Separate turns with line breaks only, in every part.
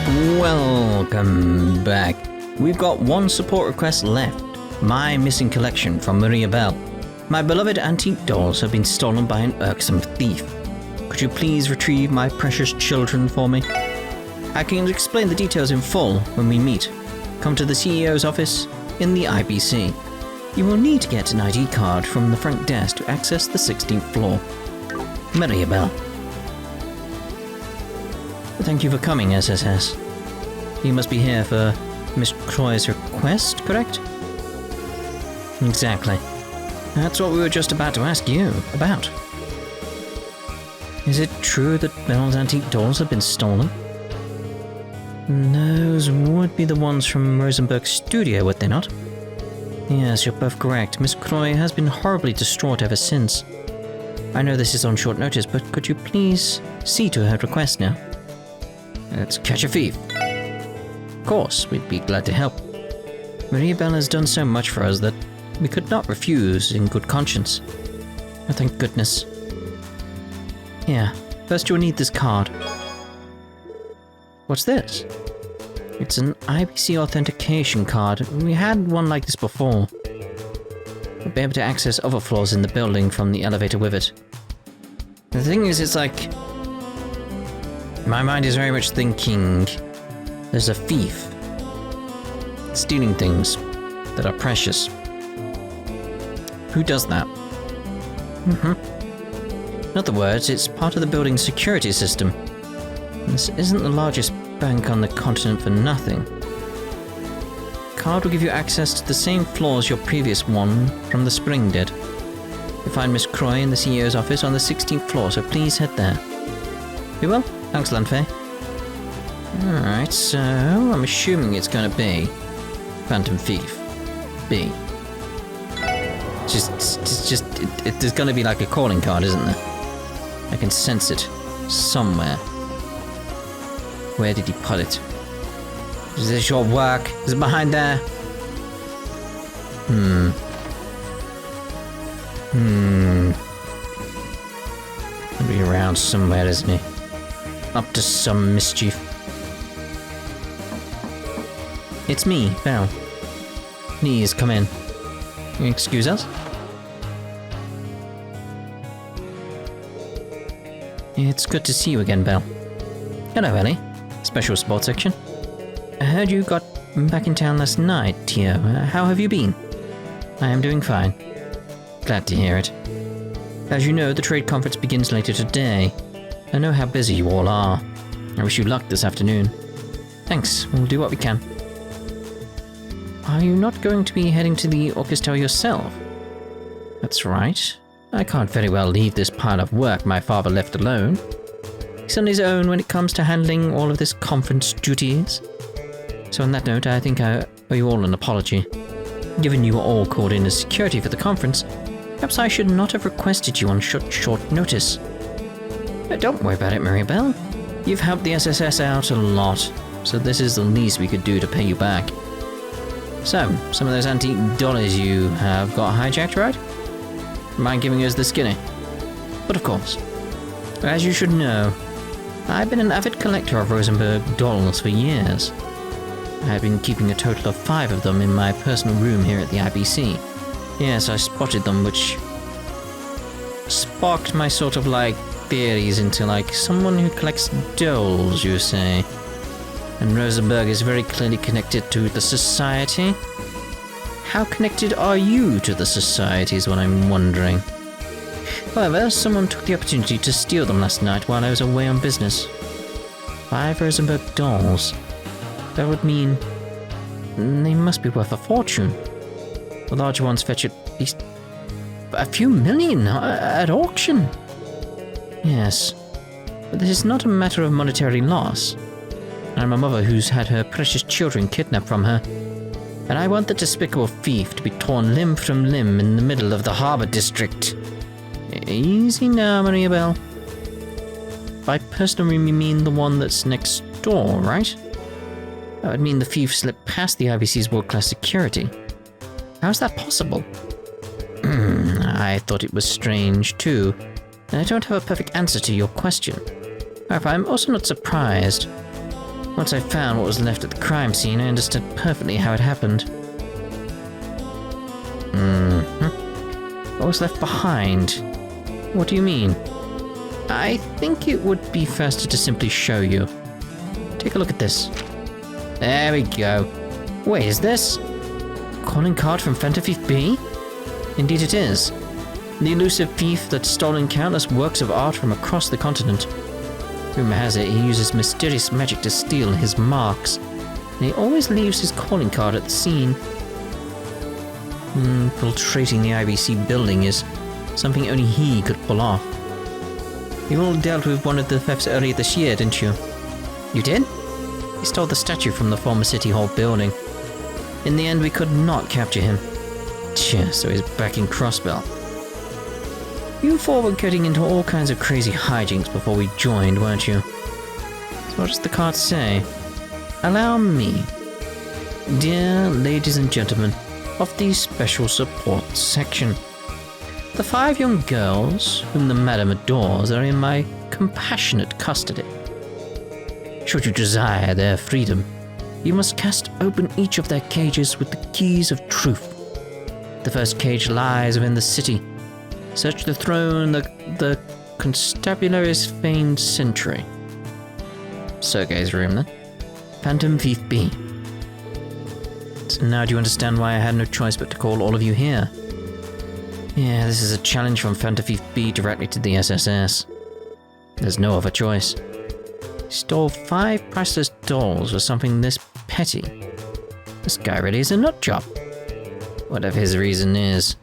Welcome back. We've got one support request left. My missing collection from Mariabell. My beloved antique dolls have been stolen by an irksome thief. Could you please retrieve my precious children for me? I can explain the details in full when we meet. Come to the CEO's office in the IBC. You will need to get an ID card from the front desk to access the 16th floor. Mariabell. Thank you for coming, SSS. You must be here for Miss Croy's request, correct? Exactly. That's what we were just about to ask you about. Is it true that Bell's antique dolls have been stolen? Those would be the ones from Rosenberg's studio, would they not? Yes, you're both correct. Miss Croy has been horribly distraught ever since. I know this is on short notice, but could you please see to her request now? Let's catch a thief. Of course, we'd be glad to help. Mariabell has done so much for us that we could not refuse in good conscience. Oh, thank goodness. Here, first you'll need this card. What's this? It's an IBC authentication card. We had one like this before. We'll be able to access other floors in the building from the elevator with it. The thing is, it's like... my mind is very much thinking... there's a thief stealing things that are precious. Who does that? In other words, it's part of the building's security system. This isn't the largest bank on the continent for nothing. The card will give you access to the same floor as your previous one from the spring did. You'll find Miss Croy in the CEO's office on the 16th floor, so please head there. You will? Thanks, Lanfei. Alright, so I'm assuming it's gonna be Phantom Thief B. There's gonna be like a calling card, isn't there? I can sense it somewhere. Where did he put it? Is this your work? Is it behind there? He'll be around somewhere, isn't he? Up to some mischief. It's me, Bell. Please come in. Excuse us? It's good to see you again, Bell. Hello, Ellie. Special sports section. I heard you got back in town last night, Tio. How have you been? I am doing fine. Glad to hear it. As you know, the trade conference begins later today. I know how busy you all are. I wish you luck this afternoon. Thanks, we'll do what we can. Are you not going to be heading to the orchestra yourself? That's right. I can't very well leave this pile of work my father left alone. He's on his own when it comes to handling all of this conference duties. So on that note, I think I owe you all an apology. Given you were all called in as security for the conference, perhaps I should not have requested you on short notice. But don't worry about it, Mariabell. You've helped the SSS out a lot, so this is the least we could do to pay you back. So, some of those antique dollars you have got hijacked, right? Mind giving us the skinny? But of course. As you should know, I've been an avid collector of Rosenberg dolls for years. I've been keeping a total of 5 of them in my personal room here at the IBC. Yes, I spotted them, which sparked my sort of like theories into like someone who collects dolls, you say. And Rosenberg is very clearly connected to the society. How connected are you to the society is what I'm wondering. However, someone took the opportunity to steal them last night while I was away on business. 5 Rosenberg dolls. That would mean they must be worth a fortune. The larger ones fetch at least a few million at auction. Yes, but this is not a matter of monetary loss. I'm a mother who's had her precious children kidnapped from her, and I want the despicable thief to be torn limb from limb in the middle of the Harbor District. Easy now, Mariabell. By personal room you mean the one that's next door, right? That would mean the thief slipped past the IBC's world-class security. How is that possible? I thought it was strange too, and I don't have a perfect answer to your question. However, I'm also not surprised. Once I found what was left at the crime scene, I understood perfectly how it happened. What was left behind? What do you mean? I think it would be faster to simply show you. Take a look at this. There we go. Wait, is this? Calling card from Fantafief B? Indeed it is. The elusive thief that's stolen countless works of art from across the continent. Rumor has it he uses mysterious magic to steal his marks, and he always leaves his calling card at the scene. Infiltrating the IBC building is something only he could pull off. You all dealt with one of the thefts earlier this year, didn't you? You did? He stole the statue from the former City Hall building. In the end, we could not capture him. Tja, so he's back in Crossbell. You four were getting into all kinds of crazy hijinks before we joined, weren't you? So what does the card say? Allow me. Dear ladies and gentlemen of the Special Support Section. The 5 young girls, whom the madam adores, are in my compassionate custody. Should you desire their freedom, you must cast open each of their cages with the keys of truth. The first cage lies within the city. Search the throne, the constabulary's famed sentry. Sergei's room, then. Phantom Thief B. So now do you understand why I had no choice but to call all of you here? Yeah, this is a challenge from Phantom Thief B directly to the SSS. There's no other choice. He stole 5 priceless dolls for something this petty. This guy really is a nutjob. Whatever his reason is.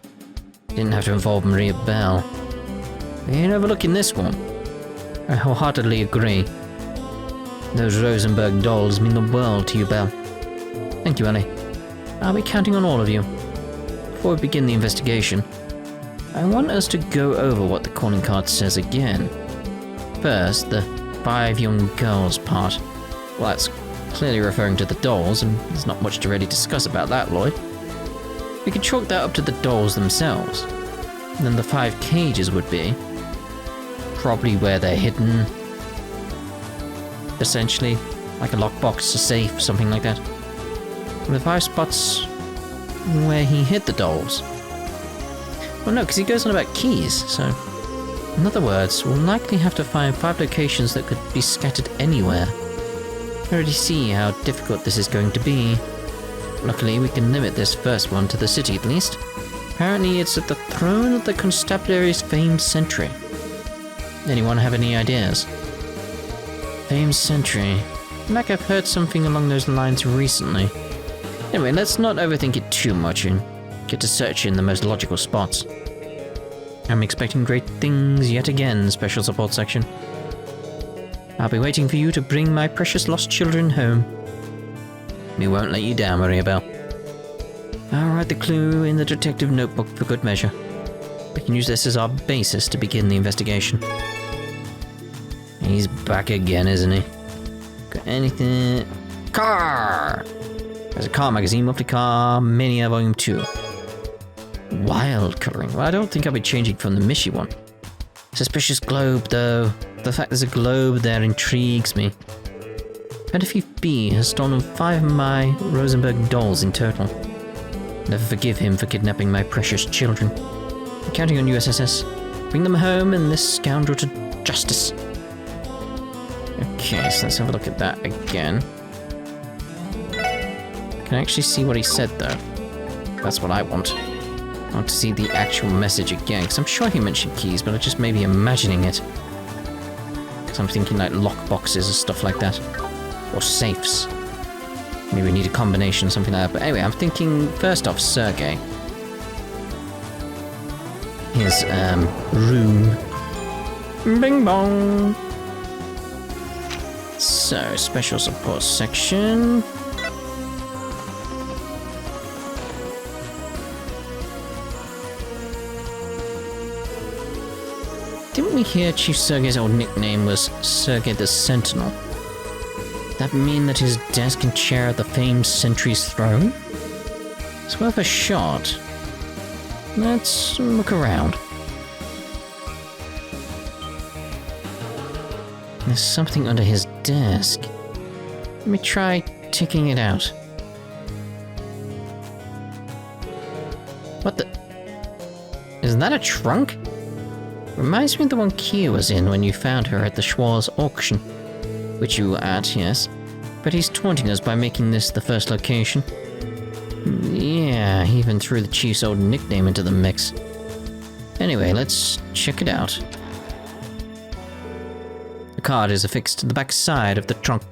Didn't have to involve Mariabell. We ain't overlooking this one. I wholeheartedly agree. Those Rosenberg dolls mean the world to you, Belle. Thank you, Ellie. I'll be counting on all of you. Before we begin the investigation, I want us to go over what the calling card says again. First, the 5 young girls part. Well, that's clearly referring to the dolls, and there's not much to really discuss about that, Lloyd. We could chalk that up to the dolls themselves. And then the 5 cages would be probably where they're hidden. Essentially, like a lockbox, a safe, something like that. And the 5 spots where he hid the dolls. Well, no, because he goes on about keys, so... In other words, we'll likely have to find 5 locations that could be scattered anywhere. I already see how difficult this is going to be. Luckily, we can limit this first one to the city at least. Apparently, it's at the throne of the constabulary's famed sentry. Anyone have any ideas? Famed sentry. Like I've heard something along those lines recently. Anyway, let's not overthink it too much and get to search in the most logical spots. I'm expecting great things yet again, Special Support Section. I'll be waiting for you to bring my precious lost children home. We won't let you down, Mariabell. I'll write the clue in the detective notebook for good measure. We can use this as our basis to begin the investigation. He's back again, isn't he? Got anything? Car! There's a car magazine, Monthly Car, Mania Volume 2. Wild colouring. Well, I don't think I'll be changing from the Mishi one. Suspicious globe, though. The fact there's a globe there intrigues me. Fantafief B has stolen 5 of my Rosenberg dolls in total. Never forgive him for kidnapping my precious children. I'm counting on you, SSS. Bring them home and this scoundrel to justice. Okay, so let's have a look at that again. I can actually see what he said, though. That's what I want. I want to see the actual message again, because I'm sure he mentioned keys, but I just may be imagining it. Because I'm thinking like lockboxes or stuff like that. Or safes. Maybe we need a combination, something like that. But anyway, I'm thinking, first off, Sergei. His, room. Bing bong! So, Special Support Section. Didn't we hear Chief Sergei's old nickname was Sergei the Sentinel? That mean that his desk and chair at the famed sentry's throne? It's worth a shot. Let's look around. There's something under his desk. Let me try taking it out. What the? Isn't that a trunk? Reminds me of the one Kia was in when you found her at the Schwarz auction. Which you were at, yes. But he's taunting us by making this the first location. Yeah, he even threw the chief's old nickname into the mix. Anyway, let's check it out. The card is affixed to the back side of the trunk.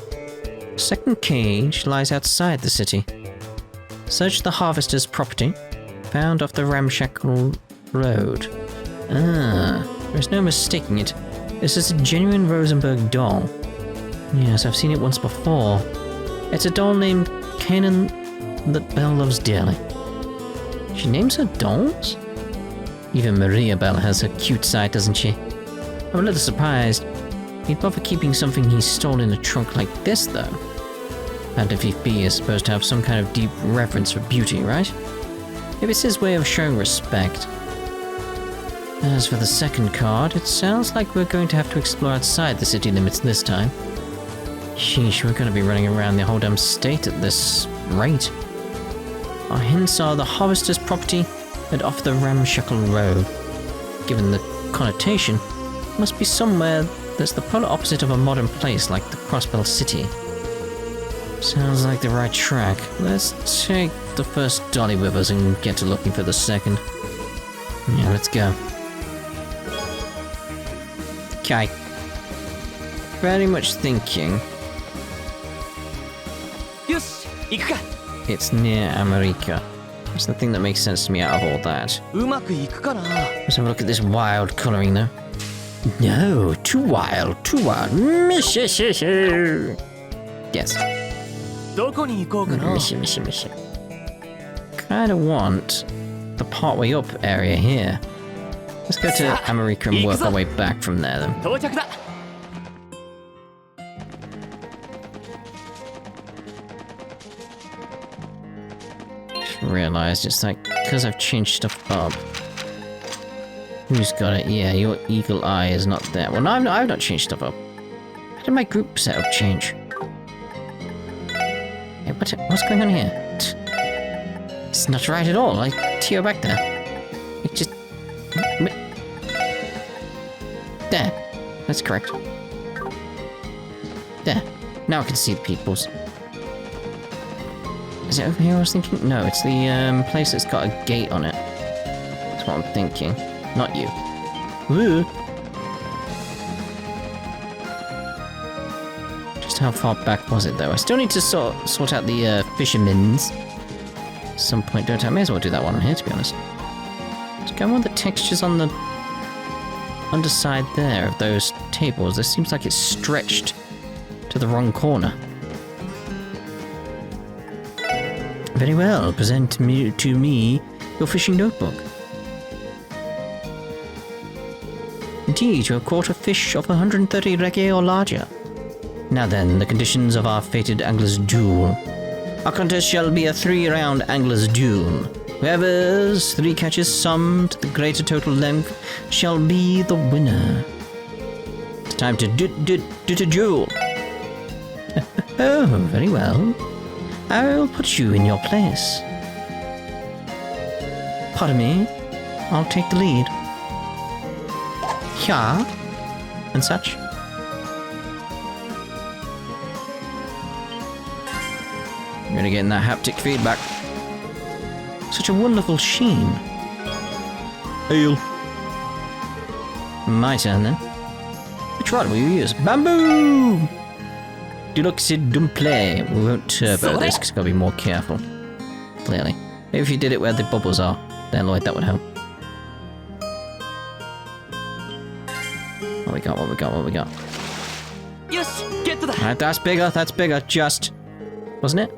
The second cage lies outside the city. Search the harvester's property, found off the ramshackle road. Ah, there's no mistaking it. This is a genuine Rosenberg doll. Yes, I've seen it once before. It's a doll named Kanan that Belle loves dearly. She names her dolls? Even Mariabell has her cute side, doesn't she? I'm a little surprised. He'd bother keeping something he stole in a trunk like this, though. And if he is supposed to have some kind of deep reverence for beauty, right? Maybe it's his way of showing respect. As for the second card, it sounds like we're going to have to explore outside the city limits this time. Sheesh, we're going to be running around the whole damn state at this rate. Our hints are the harvester's property and off the ramshackle road. Given the connotation, it must be somewhere that's the polar opposite of a modern place like the Crossbell city. Sounds like the right track. Let's take the first dolly with us and get to looking for the second. Yeah, let's go. Okay. Very much thinking. It's near America. That's the thing that makes sense to me out of all that. Let's have a look at this wild colouring though. No, too wild, too wild. Yes. Kinda want the partway up area here. Let's go to America and work our way back from there then. Just realised it's like, because I've changed stuff up. Who's got it? Yeah, your eagle eye is not there. Well, no, I've not changed stuff up. How did my group setup change? Hey, what's going on here? It's not right at all. Like, Tio back there. It just... There. That's correct. There. Now I can see the peoples. Is it over here I was thinking? No, it's the place that's got a gate on it. That's what I'm thinking. Not you. Woo! Just how far back was it though? I still need to sort out the fishermen's. At some point, don't I? May as well do that one on here, to be honest. Let's go on the textures on the underside there of those tables. This seems like it's stretched to the wrong corner. Very well, present to me your fishing notebook. Indeed, you have caught a fish of 130 reggae or larger. Now then, the conditions of our fated angler's duel. Our contest shall be a 3-round angler's duel. Whoever's 3 catches summed to the greater total length shall be the winner. It's time to duel. Oh, very well. I'll put you in your place. Pardon me, I'll take the lead. Yeah, and such. I'm really getting that haptic feedback. Such a wonderful sheen. Ale. My turn then. Which rod will you use? Bamboo! Deluxe play. We won't turbo this because I've got to be more careful. Clearly. Maybe if you did it where the bubbles are, then Lloyd, that would help. What we got, what we got, what we got? Alright, that's bigger, just. Wasn't it?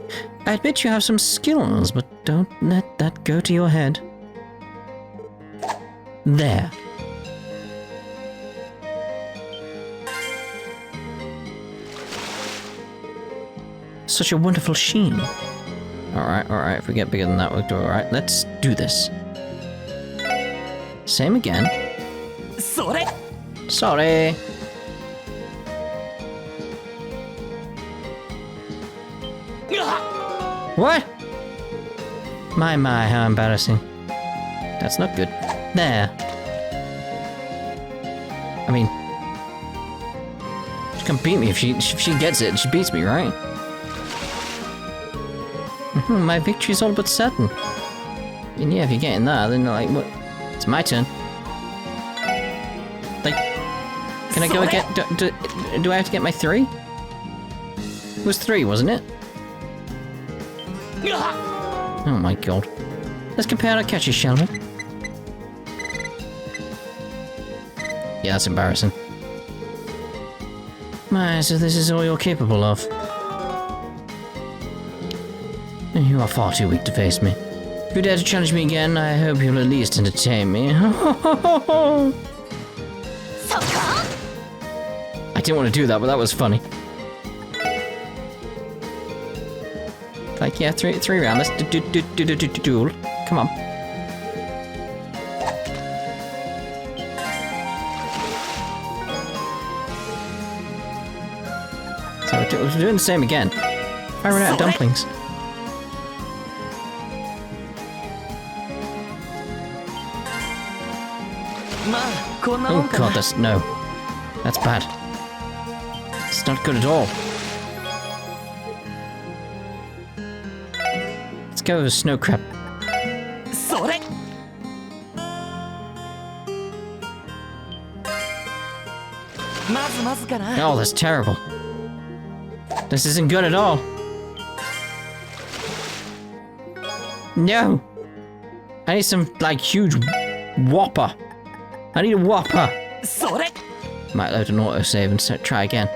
I admit you have some skills, but don't let that go to your head. There. Such a wonderful sheen. Alright, if we get bigger than that, we'll do alright. Let's do this. Same again. Sorry. What? My, how embarrassing. That's not good. There. I mean, she can beat me if she gets it. She beats me, right? My victory's all but certain. And yeah, if you're getting that, then like, what? It's my turn. Like, can I go and get? Do I have to get my 3? It was 3, wasn't it? Oh my god. Let's compare our catches, shall we? Yeah, that's embarrassing. My, so this is all you're capable of. You are far too weak to face me. If you dare to challenge me again, I hope you'll at least entertain me. I didn't want to do that, but that was funny. Like, yeah, three round. Let's duel. Come on. So we're doing the same again. I ran out of dumplings. Oh god, that's no. That's bad. It's not good at all. Let's go with snow crab. Oh, that's terrible. This isn't good at all. No. I need some, like, huge whopper. I need a whopper. Might load an autosave and try again.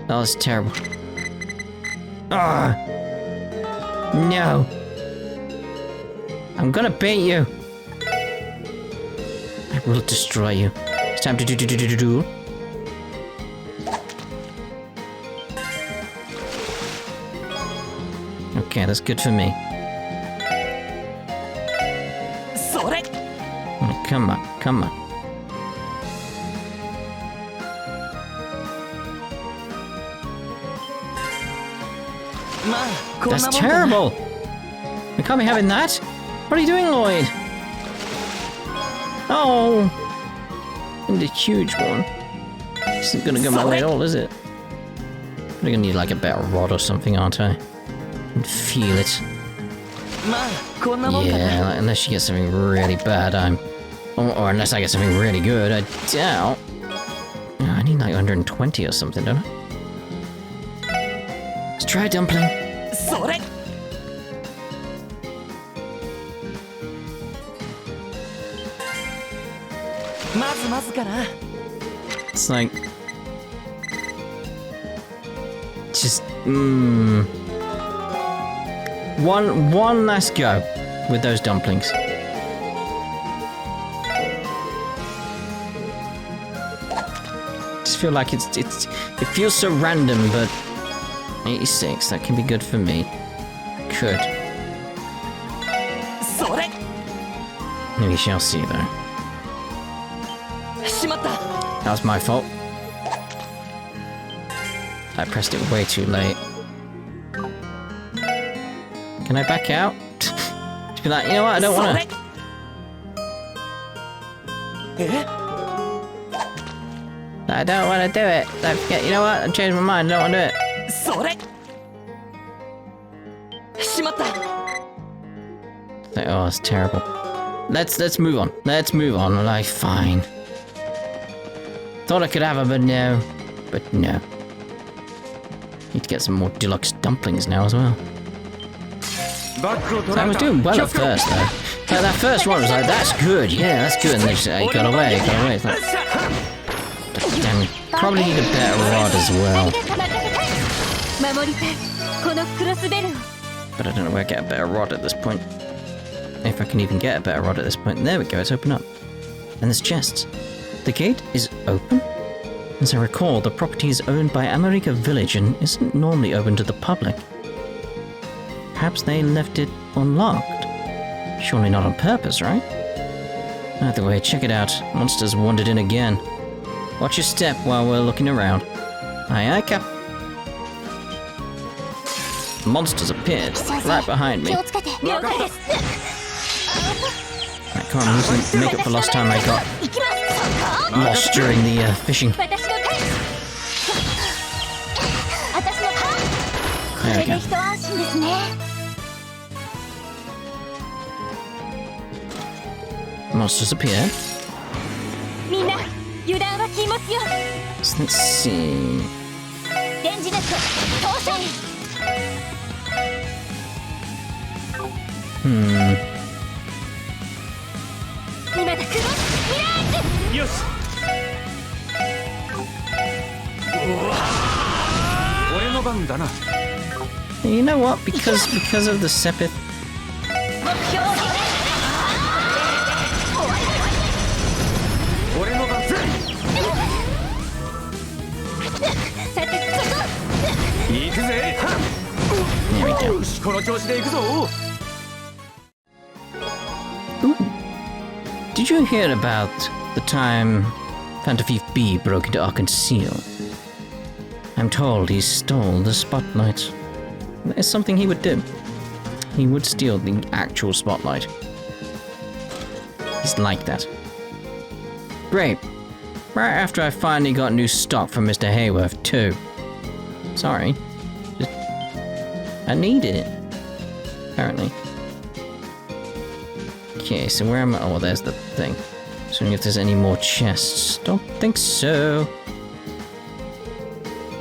Oh, that's terrible. Ah! No. I'm gonna beat you. I will destroy you. It's time to do. Okay, that's good for me. Oh, come on, come on. That's terrible! We can't be having that! What are you doing, Lloyd? Oh! And a huge one. This isn't gonna go my way at all, is it? I'm gonna need like a better rod or something, aren't I? And feel it. Yeah, like, unless you get something really bad, or unless I get something really good, I doubt. Oh, I need like 120 or something, don't I? Let's try dumpling. It's like... just... One last go with those dumplings. Just feel like it feels so random, but 86, that can be good for me. Could. We shall see though. That was my fault. I pressed it way too late. Can I back out? Just be like, you know what, I don't want to. I don't want to do it. Don't forget, you know what, I've changed my mind, I don't want to do it. Like, oh, it's terrible. Let's move on. Let's move on. Like, fine. Thought I could have her, but no. But no. Need to get some more deluxe dumplings now as well. So I was doing well at first, though. Like, that first one was like, that's good, yeah, that's good. And then she said, he got away, he got away. It's like, damn it. Probably need a better rod as well. But I don't know where I get a better rod at this point. If I can even get a better rod at this point. There we go, it's open up. And there's chests. The gate is open. As I recall, the property is owned by America Village and isn't normally open to the public. Perhaps they left it unlocked. Surely not on purpose, right? Either way, check it out. Monsters wandered in again. Watch your step while we're looking around. Aye, aye, Cap. Monsters appeared right behind me. Right, come on, we need to make up for lost time I got lost during the fishing. There we go. Monsters appeared. So let's see. You know what? Because of the Sepith. There we go. Ooh. Did you hear about the time Fantafief B broke into our conceal? I'm told he stole the spotlight. There's something he would do. He would steal the actual spotlight. He's like that. Great. Right after I finally got new stock from Mr. Hayworth, too. Sorry. Just, I needed it. Apparently. Okay, so where am I? Oh, there's the thing. So if there's any more chests. Don't think so.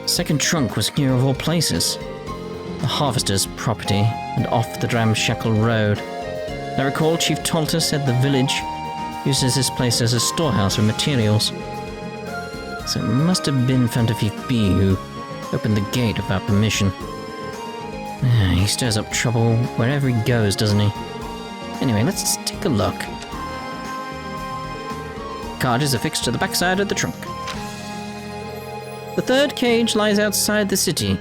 Second trunk was here of all places. The harvester's property, and off the ramshackle road. I recall Chief Tolter said the village uses this place as a storehouse of materials. So it must have been Fantafief B who opened the gate without permission. He stirs up trouble wherever he goes, doesn't he? Anyway, let's take a look. Cartridges are fixed to the backside of the trunk. The third cage lies outside the city.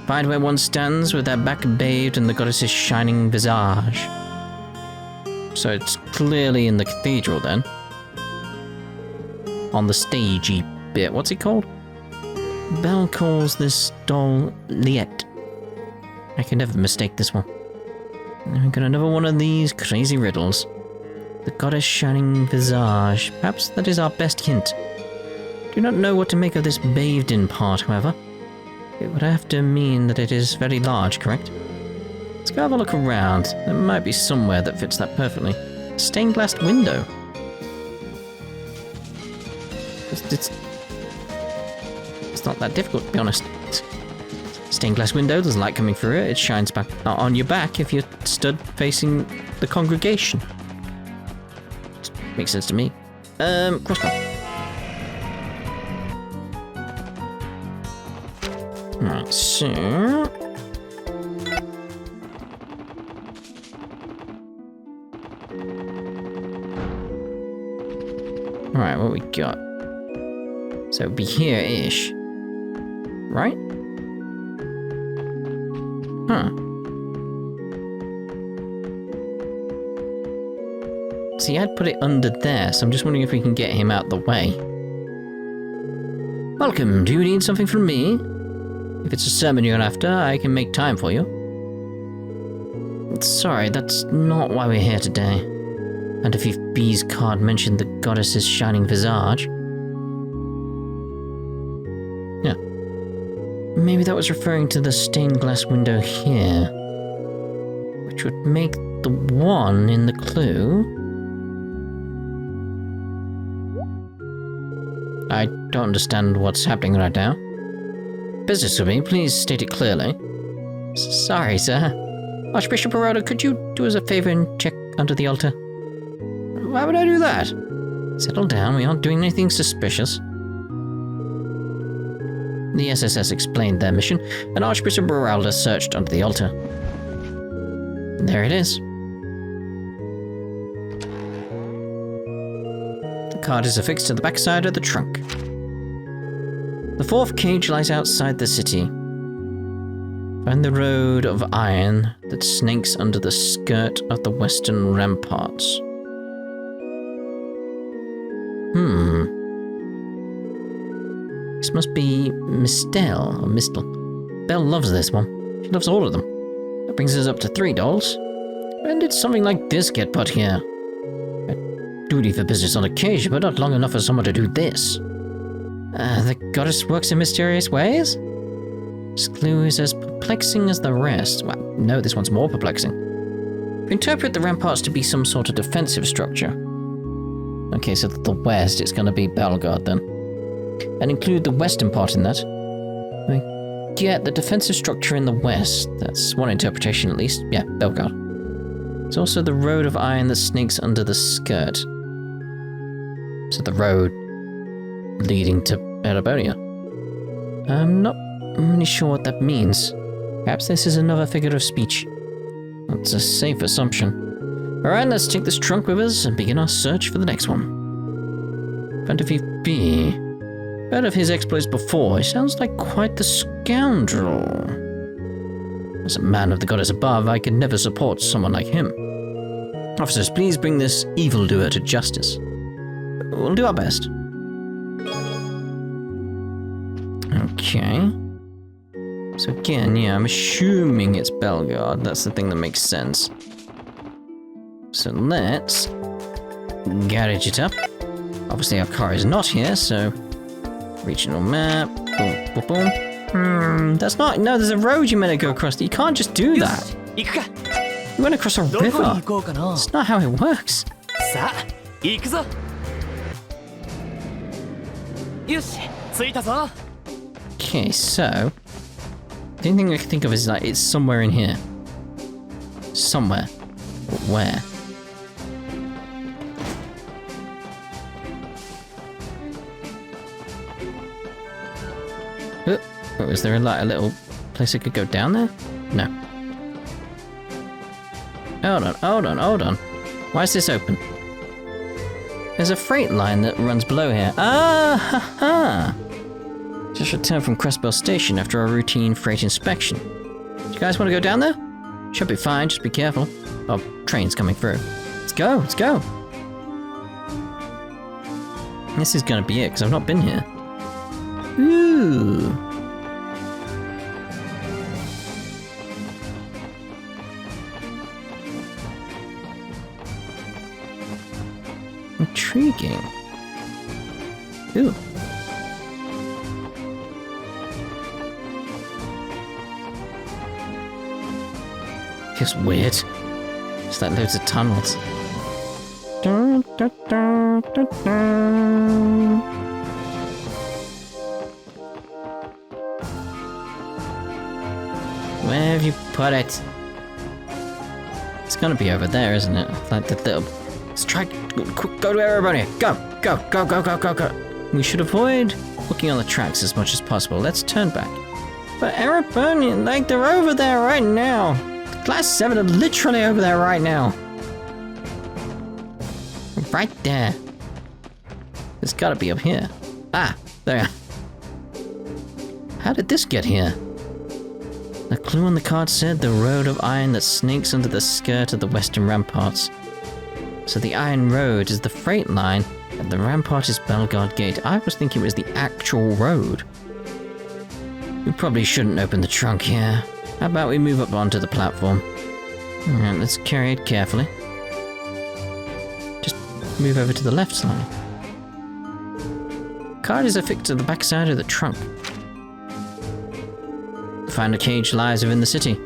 Find where one stands with their back bathed in the goddess's shining visage. So it's clearly in the cathedral then. On the stagey bit. What's it called? Bell calls this doll Liette. I can never mistake this one. And we got another one of these crazy riddles. The goddess shining visage. Perhaps that is our best hint. Do not know what to make of this bathed in part, however. It would have to mean that it is very large, correct? Let's go have a look around. There might be somewhere that fits that perfectly. Stained glass window. It's not that difficult, to be honest. Stained glass window, there's light coming through it. It shines back on your back if you're stood facing the congregation. Just makes sense to me. Crossbell. Right, so... Alright, what we got? So it'd be here-ish. Right? Huh. See, I'd put it under there, so I'm just wondering if we can get him out the way. Welcome, do you need something from me? If it's a sermon you're after, I can make time for you. Sorry, that's not why we're here today. And if B's card mentioned the goddess's shining visage. Yeah. Maybe that was referring to the stained glass window here. Which would make the one in the clue. I don't understand what's happening right now. Business with me, please state it clearly. Sorry, sir. Archbishop Arada, could you do us a favor and check under the altar? Why would I do that? Settle down, we aren't doing anything suspicious. The SSS explained their mission, and Archbishop Beralda searched under the altar. There it is. The card is affixed to the backside of the trunk. The fourth cage lies outside the city. Find the road of iron that snakes under the skirt of the western ramparts. This This must be Mistel, or Mistel. Belle loves this one. She loves all of them. That brings us up to $3. When did something like this get put here? I do leave for business on occasion, but not long enough for someone to do this. The goddess works in mysterious ways? This clue is as perplexing as the rest. Well, no, this one's more perplexing. We interpret the ramparts to be some sort of defensive structure. Okay, so the west, it's going to be Belgard then. And include the western part in that. We get the defensive structure in the west. That's one interpretation at least. Yeah, Belgard. It's also the road of iron that snakes under the skirt. So the road leading to Erebonia. I'm not really sure what that means. Perhaps this is another figure of speech. That's a safe assumption. Alright, let's take this trunk with us and begin our search for the next one. Fantafi. Heard of his exploits before. He sounds like quite the scoundrel. As a man of the goddess above, I could never support someone like him. Officers, please bring this evildoer to justice. We'll do our best. Okay. So again, yeah, I'm assuming it's Belgard. That's the thing that makes sense. So let's garage it up. Obviously our car is not here, so regional map. Boom, boom, boom. That's not. No, there's a road you meant to go across. You can't just do that. You went across a river. That's not how it works. Okay, so the only thing I can think of is like it's somewhere in here. Somewhere. But where? Oh, is there like a little place I could go down there? No. Hold on. Why is this open? There's a freight line that runs below here. Ah, ha, ha. Just returned from Crossbell station after a routine freight inspection. Do you guys want to go down there? Should be fine, just be careful. Oh, train's coming through. Let's go. This is gonna be it, because I've not been here. Ooh. Intriguing. Ooh. Feels weird. It's like loads of tunnels. Dun, dun, dun, dun, dun. Where have you put it? It's gonna be over there, isn't it? Like the little... Let's try... Go to Erebonia! Go! We should avoid looking on the tracks as much as possible. Let's turn back. But Erebonia, like they're over there right now. Class 7 are literally over there right now. Right there. It's gotta be up here. Ah, there. How did this get here? The clue on the card said the road of iron that snakes under the skirt of the western ramparts. So the iron road is the freight line, and the rampart is Belgard Gate. I was thinking it was the actual road. We probably shouldn't open the trunk here. How about we move up onto the platform? Alright, let's carry it carefully. Just move over to the left side. Card is affixed to the back side of the trunk. The final cage lies within the city.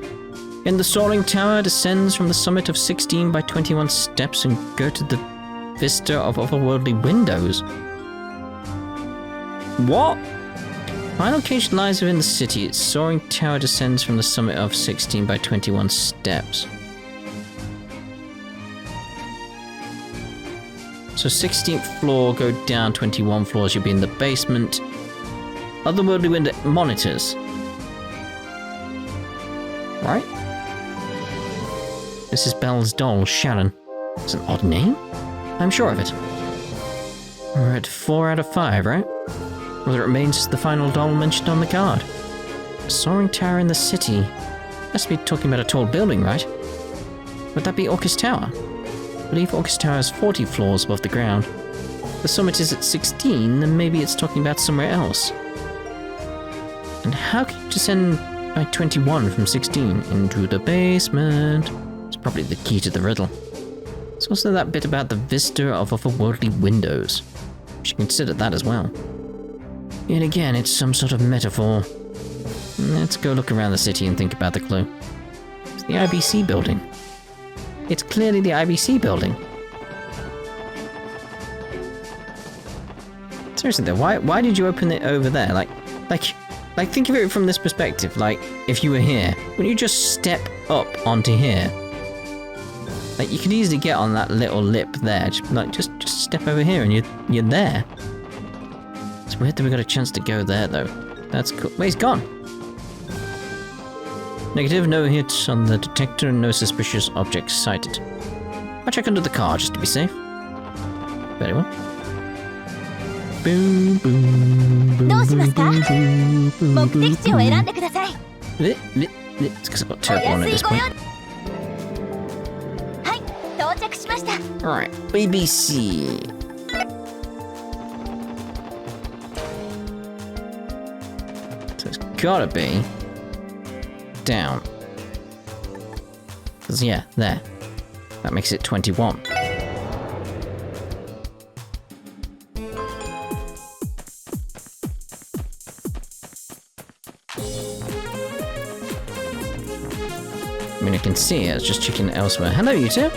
In the soaring tower descends from the summit of 16 by 21 steps and go to the vista of otherworldly windows. What? Final cage lies within the city. Its soaring tower descends from the summit of 16 by 21 steps. So 16th floor, go down 21 floors, you'll be in the basement. Otherworldly window monitors. Right? This is Belle's doll, Sharon. It's an odd name? I'm sure of it. We're at 4 out of 5, right? Well, it remains the final doll mentioned on the card. A soaring tower in the city. Must be talking about a tall building, right? Would that be Orcus Tower? I believe Orcus Tower has 40 floors above the ground. The summit is at 16, then maybe it's talking about somewhere else. And how can you descend by 21 from 16 into the basement? It's probably the key to the riddle. There's also that bit about the vista of otherworldly windows. We should consider that as well. Yet again, it's some sort of metaphor. Let's go look around the city and think about the clue. It's the IBC building. It's clearly the IBC building. Seriously though, why did you open it over there? Like, think of it from this perspective. Like, if you were here, wouldn't you just step up onto here? Like, you could easily get on that little lip there. Just step over here and you're there. It's weird that we got a chance to go there though. That's cool. Wait, he's gone. Negative, no hits on the detector and no suspicious objects sighted. I'll check under the car just to be safe. Very well. Boom, boom, boom, boom, boom, boom, boom, boom. It's because I've got turbo on at this point. Alright, BBC. So it's gotta be down. Because, yeah, there. That makes it 21. I mean, I can see it. I was just checking elsewhere. Hello, you two.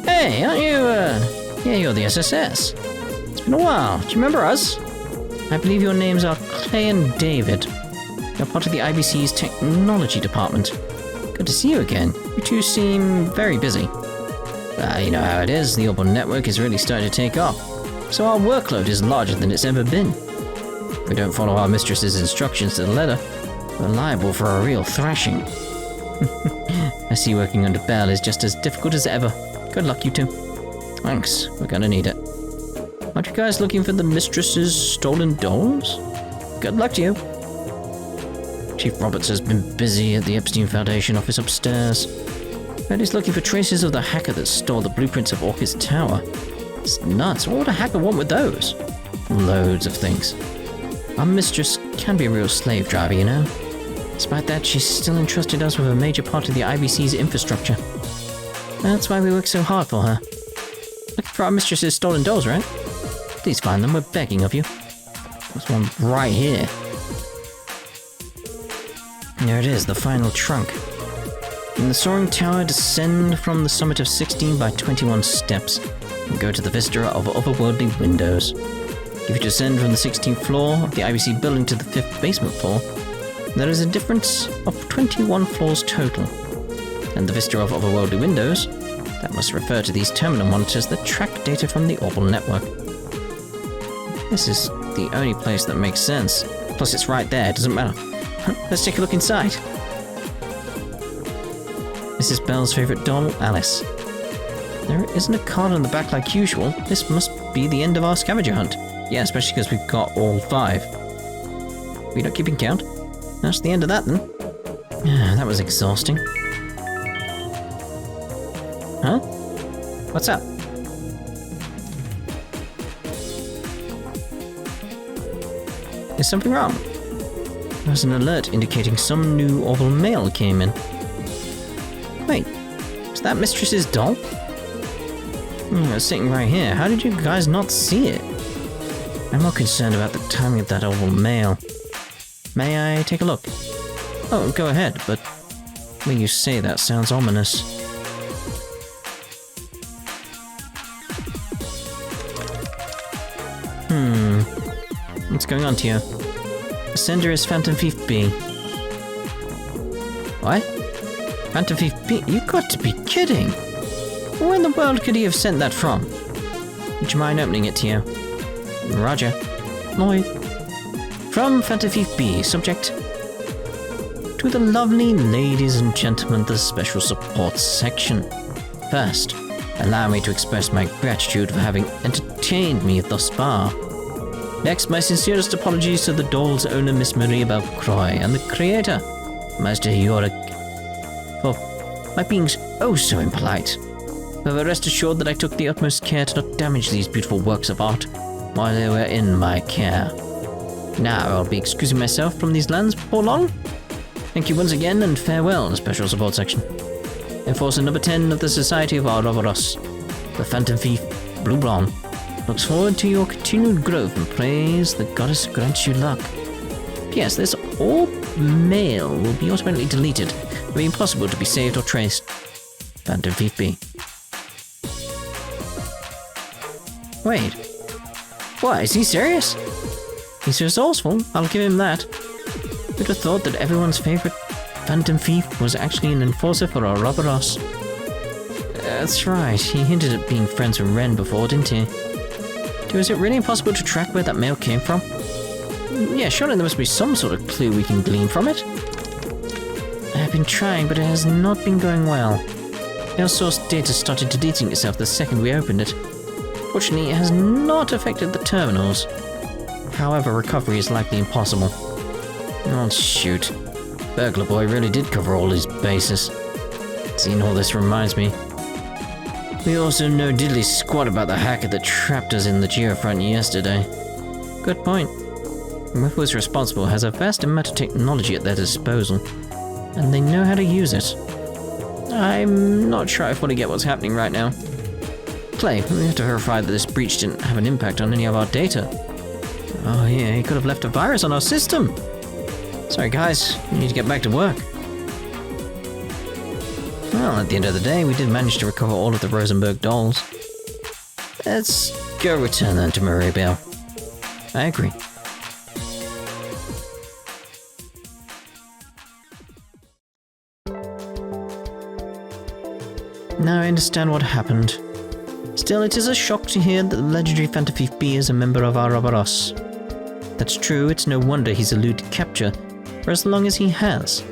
Hey, aren't you, yeah, you're the SSS. It's been a while. Do you remember us? I believe your names are Clay and David. You're part of the IBC's technology department. Good to see you again. You two seem very busy. You know how it is. The Orbital network is really starting to take off. So our workload is larger than it's ever been. If we don't follow our mistress's instructions to the letter, we're liable for a real thrashing. I see working under Bell is just as difficult as ever. Good luck, you two. Thanks, we're gonna need it. Aren't you guys looking for the mistress's stolen dolls? Good luck to you. Chief Roberts has been busy at the Epstein Foundation office upstairs. And he's looking for traces of the hacker that stole the blueprints of Orchid's tower. It's nuts. What would a hacker want with those? Loads of things. Our mistress can be a real slave driver, you know. Despite that, she's still entrusted us with a major part of the IBC's infrastructure. That's why we work so hard for her. Looking for our mistress's stolen dolls, right? Please find them, we're begging of you. There's one right here. There it is, the final trunk. In the soaring tower, descend from the summit of 16 by 21 steps, and go to the vista of otherworldly windows. If you descend from the 16th floor of the IBC building to the 5th basement floor, there is a difference of 21 floors total. And the vista of otherworldly windows, that must refer to these terminal monitors that track data from the Orbital network. This is the only place that makes sense. Plus it's right there, it doesn't matter. Let's take a look inside. Mrs. Bell's favourite doll, Alice. There isn't a card on the back like usual. This must be the end of our scavenger hunt. Yeah, especially because we've got all 5. We're not keeping count? That's the end of that then. That was exhausting. Huh? What's up? Is something wrong? There's an alert indicating some new Orbital mail came in. Wait, is that Mistress's doll? It's sitting right here. How did you guys not see it? I'm more concerned about the timing of that Orbital mail. May I take a look? Oh, go ahead, but when you say that sounds ominous. What's going on, Tio? The sender is Phantom Thief B. What? Phantom Thief B? You got to be kidding! Where in the world could he have sent that from? Would you mind opening it, Tio? Roger. Lloyd. From Phantom Thief B, subject. To the lovely ladies and gentlemen of the Special Support Section. First, allow me to express my gratitude for having entertained me thus far. Next, my sincerest apologies to the doll's owner, Miss Mariabell and the creator, Master Heiyue, for my being oh so impolite. However, rest assured that I took the utmost care to not damage these beautiful works of art while they were in my care. Now I'll be excusing myself from these lands before long. Thank you once again, and farewell, Special Support Section. Enforcer number 10 of the Society of Ouroboros, the Phantom Thief, Blue Blonde, looks forward to your continued growth and prays the goddess grants you luck. P.S. This all mail will be automatically deleted. It will be impossible to be saved or traced. Phantom Thief B. Wait. What, is he serious? He's resourceful, I'll give him that. Who'd have thought that everyone's favourite Phantom Thief was actually an enforcer for Ouroboros? That's right, he hinted at being friends with Ren before, didn't he? Is it really impossible to track where that mail came from? Yeah, surely there must be some sort of clue we can glean from it. I've been trying, but it has not been going well. Mail source data started deleting itself the second we opened it. Fortunately, it has not affected the terminals. However, recovery is likely impossible. Oh, shoot. Burglar Boy really did cover all his bases. Seeing all this reminds me. We also know diddly squat about the hacker that trapped us in the Geofront yesterday. Good point. Whoever was responsible has a vast amount of technology at their disposal, and they know how to use it. I'm not sure I fully get what's happening right now. Clay, we have to verify that this breach didn't have an impact on any of our data. Oh yeah, he could have left a virus on our system. Sorry guys, we need to get back to work. Well, at the end of the day, we did manage to recover all of the Rosenberg dolls. Let's go return them to Mariabell. I agree. Now I understand what happened. Still, it is a shock to hear that the legendary Phantom Thief B is a member of Ouroboros. That's true, it's no wonder he's eluded capture for as long as he has.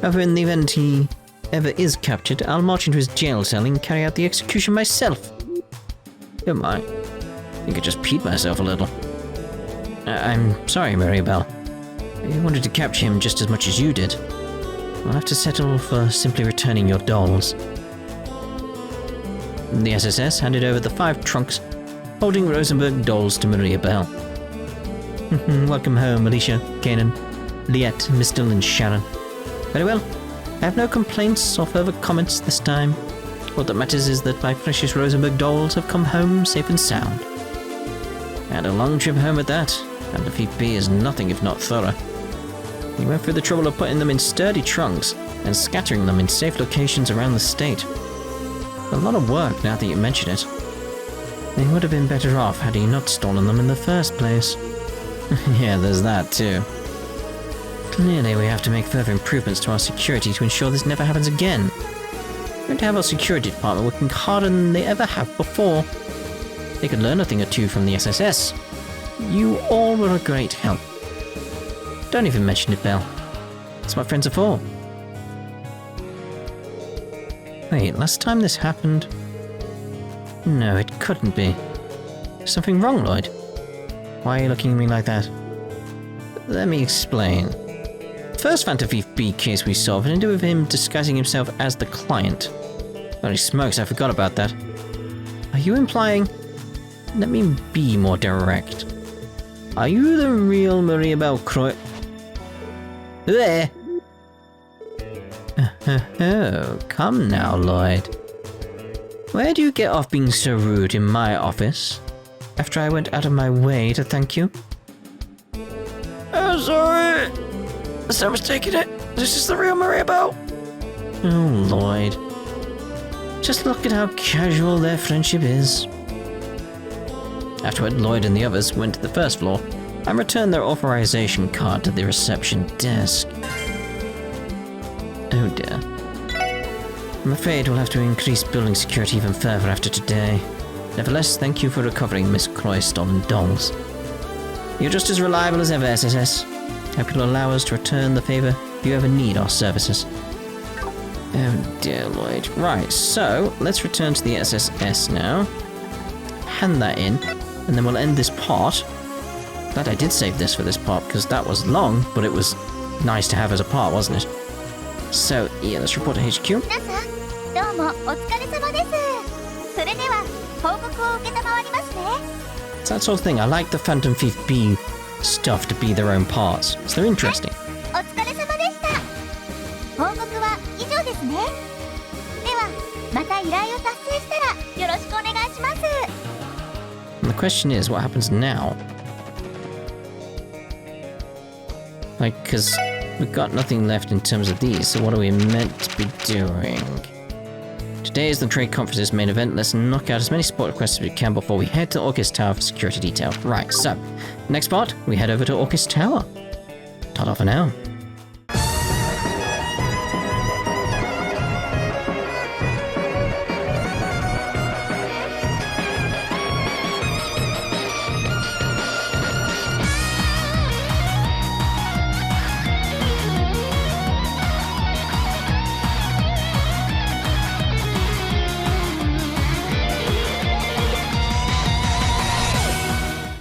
However, in the event he ever is captured, I'll march into his jail cell and carry out the execution myself. Oh my, I think I just peed myself a little. I'm sorry, Mariabell. I wanted to capture him just as much as you did. I'll have to settle for simply returning your dolls. The SSS handed over the 5 trunks holding Rosenberg dolls to Mariabell. Welcome home, Alicia, Kanan, Liette, Mistel, and Sharon. Very well. I have no complaints or further comments this time. What that matters is that my precious Rosenberg dolls have come home safe and sound. And a long trip home at that, and the Thief B is nothing if not thorough. He went through the trouble of putting them in sturdy trunks and scattering them in safe locations around the state. A lot of work now that you mention it. They would have been better off had he not stolen them in the first place. Yeah, there's that too. Clearly we have to make further improvements to our security to ensure this never happens again. We're going to have our security department working harder than they ever have before. They could learn a thing or two from the SSS. You all were a great help. Don't even mention it, Belle. That's what friends are for. Wait, last time this happened... No, it couldn't be. Is something wrong, Lloyd? Why are you looking at me like that? Let me explain. First Phantom Thief B case we solved ended with him disguising himself as the client. Holy smokes, I forgot about that. Are you implying... Let me be more direct. Are you the real Mariabell Croy... There! Oh, come now, Lloyd. Where do you get off being so rude in my office? After I went out of my way to thank you? Oh, sorry! I mistaken it. This is the real Mariabell. Oh, Lloyd. Just look at how casual their friendship is. Afterward, Lloyd and the others went to the first floor and returned their authorization card to the reception desk. Oh dear. I'm afraid we'll have to increase building security even further after today. Nevertheless, thank you for recovering Miss Croy's stolen dolls. You're just as reliable as ever, SSS. Hope you'll allow us to return the favor if you ever need our services. Oh dear, Lloyd. Right, so let's return to the SSS now. Hand that in, and then we'll end this part. Glad I did save this for this part, because that was long, but it was nice to have as a part, wasn't it? So, yeah, let's report to HQ. It's that sort of thing. I like the Phantom Thief B stuff to be their own parts. So they're interesting.
お疲れ様でした。報告は以上ですね。ではまた依頼を達成したらよろしくお願いします。
And the question is, what happens now? Like, because we've got nothing left in terms of these, so what are we meant to be doing? Today is the trade conference's main event. Let's knock out as many support requests as we can before we head to Orcus Tower for security detail. Right, so, next part, we head over to Orcus Tower. Ta-da for now.